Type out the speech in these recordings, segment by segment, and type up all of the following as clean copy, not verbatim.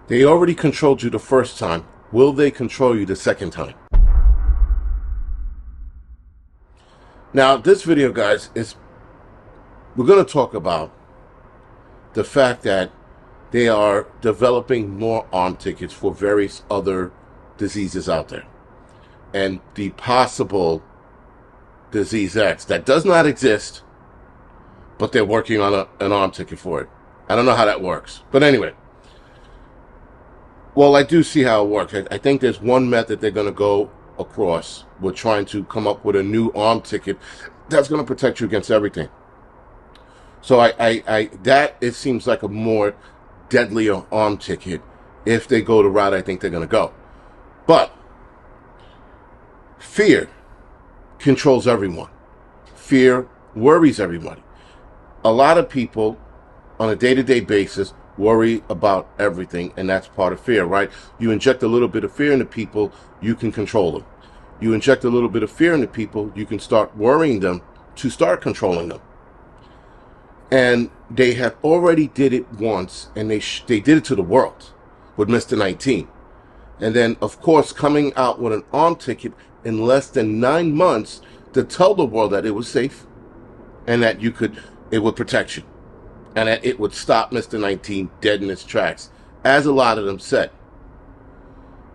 They already controlled you the first time. Will they control you the second time? Now, this video, guys, we're going to talk about the fact that they are developing more arm tickets for various other diseases out there. And the possible disease X that does not exist, but they're working on an arm ticket for it. I don't know how that works. But anyway, well, I do see how it works. I think there's one method they're going to go across. We're trying to come up with a new arm ticket that's going to protect you against everything. So it seems like a more deadlier arm ticket if they go the route I think they're going to go. But fear controls everyone. Fear worries everybody. A lot of people on a day-to-day basis worry about everything, and that's part of fear, right? You inject a little bit of fear into people, you can control them. You inject a little bit of fear into people, you can start worrying them to start controlling them. And they have already did it once, and they did it to the world with Mr. 19. And then, of course, coming out with an arm ticket in less than 9 months to tell the world that it was safe and that it would protect you and that it would stop Mr. 19 dead in its tracks, as a lot of them said.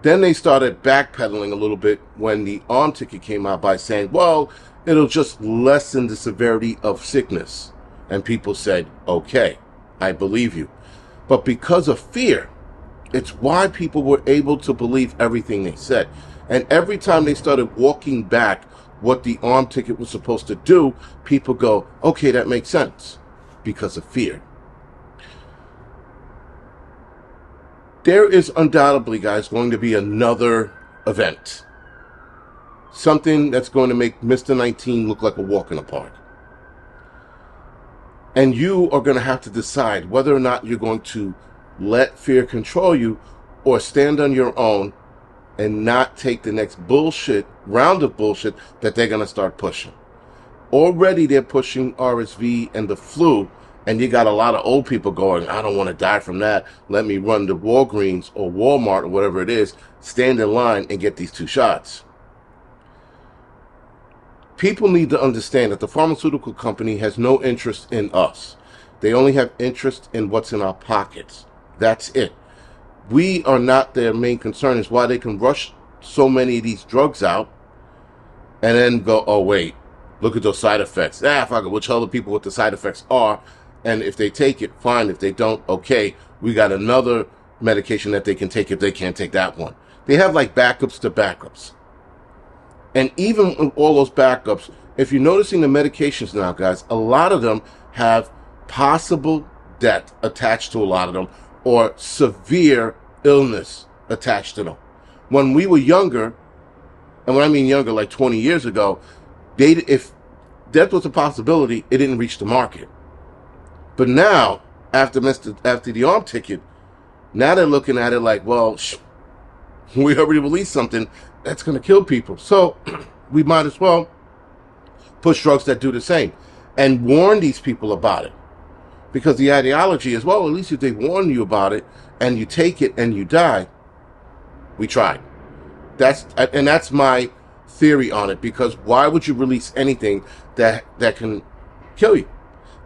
Then they started backpedaling a little bit when the arm ticket came out by saying, well, it'll just lessen the severity of sickness. And people said, okay, I believe you. But because of fear, it's why people were able to believe everything they said. And every time they started walking back what the arm ticket was supposed to do, people go, okay, that makes sense, because of fear. There is undoubtedly, guys, going to be another event. Something that's going to make Mr. 19 look like a walk in the park. And you are going to have to decide whether or not you're going to let fear control you or stand on your own and not take the next round of bullshit that they're going to start pushing. Already they're pushing RSV and the flu, and you got a lot of old people going, I don't want to die from that. Let me run to Walgreens or Walmart or whatever it is, stand in line and get these 2 shots. People need to understand that the pharmaceutical company has no interest in us. They only have interest in what's in our pockets. That's it. We are not their main concern. Is why they can rush so many of these drugs out and then go, oh, wait, look at those side effects. Fuck it, we'll tell the people what the side effects are. And if they take it, fine. If they don't, okay, we got another medication that they can take if they can't take that one. They have like backups to backups. And even with all those backups, if you're noticing the medications now, guys, a lot of them have possible death attached to a lot of them, or severe illness attached to them. When we were younger, and when I mean younger, like 20 years ago, if death was a possibility, it didn't reach the market. But now, after the arm ticket, now they're looking at it like, well, we already released something that's going to kill people. So we might as well push drugs that do the same and warn these people about it. Because the ideology is, well, at least if they warn you about it and you take it and you die, we tried. That's my theory on it. Because why would you release anything that can kill you?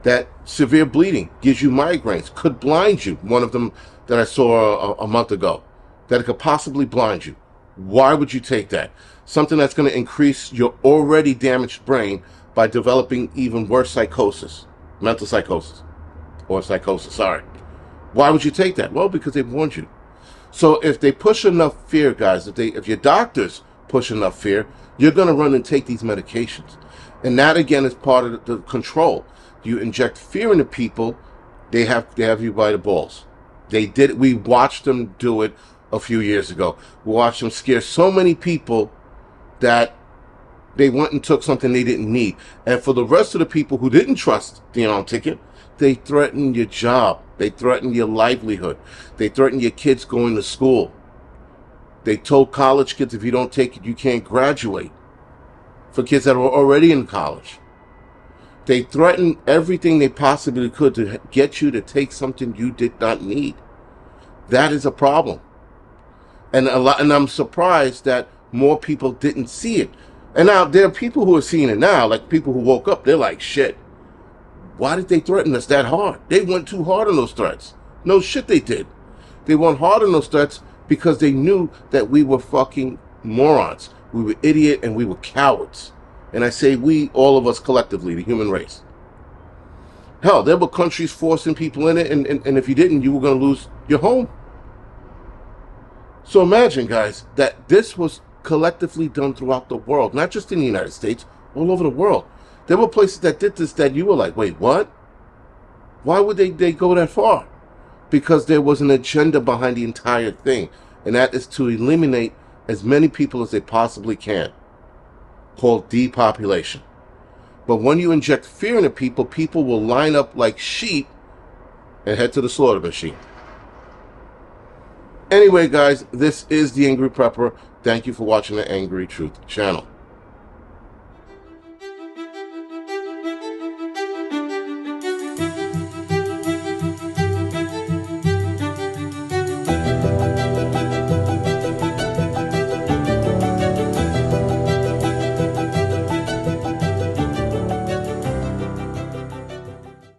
That severe bleeding gives you migraines, could blind you. One of them that I saw a month ago, that it could possibly blind you. Why would you take that? Something that's going to increase your already damaged brain by developing even worse psychosis, mental psychosis. Or psychosis, sorry. Why would you take that? Well, because they warned you. So if they push enough fear, guys, if your doctors push enough fear, you're going to run and take these medications. And that, again, is part of the control. You inject fear into people, they have you by the balls. They did it. We watched them do it a few years ago. We watched them scare so many people that they went and took something they didn't need. And for the rest of the people who didn't trust the arm ticket, they threatened your job. They threatened your livelihood. They threatened your kids going to school. They told college kids, if you don't take it, you can't graduate. For kids that were already in college. They threatened everything they possibly could to get you to take something you did not need. That is a problem. And I'm surprised that more people didn't see it. And now there are people who are seeing it now, like people who woke up, they're like, shit, why did they threaten us that hard? They went too hard on those threats. No shit they did. They went hard on those threats because they knew that we were fucking morons. We were idiot and we were cowards. And I say we, all of us collectively, the human race. Hell, there were countries forcing people in it, and if you didn't, you were going to lose your home. So imagine, guys, that this was collectively done throughout the world, not just in the United States, all over the world. There were places that did this that you were like, wait, what? Why would they go that far? Because there was an agenda behind the entire thing, and that is to eliminate as many people as they possibly can, called depopulation. But when you inject fear into people, people will line up like sheep and head to the slaughter machine. Anyway, guys, this is The Angry Prepper. Thank you for watching the Angry Truth channel.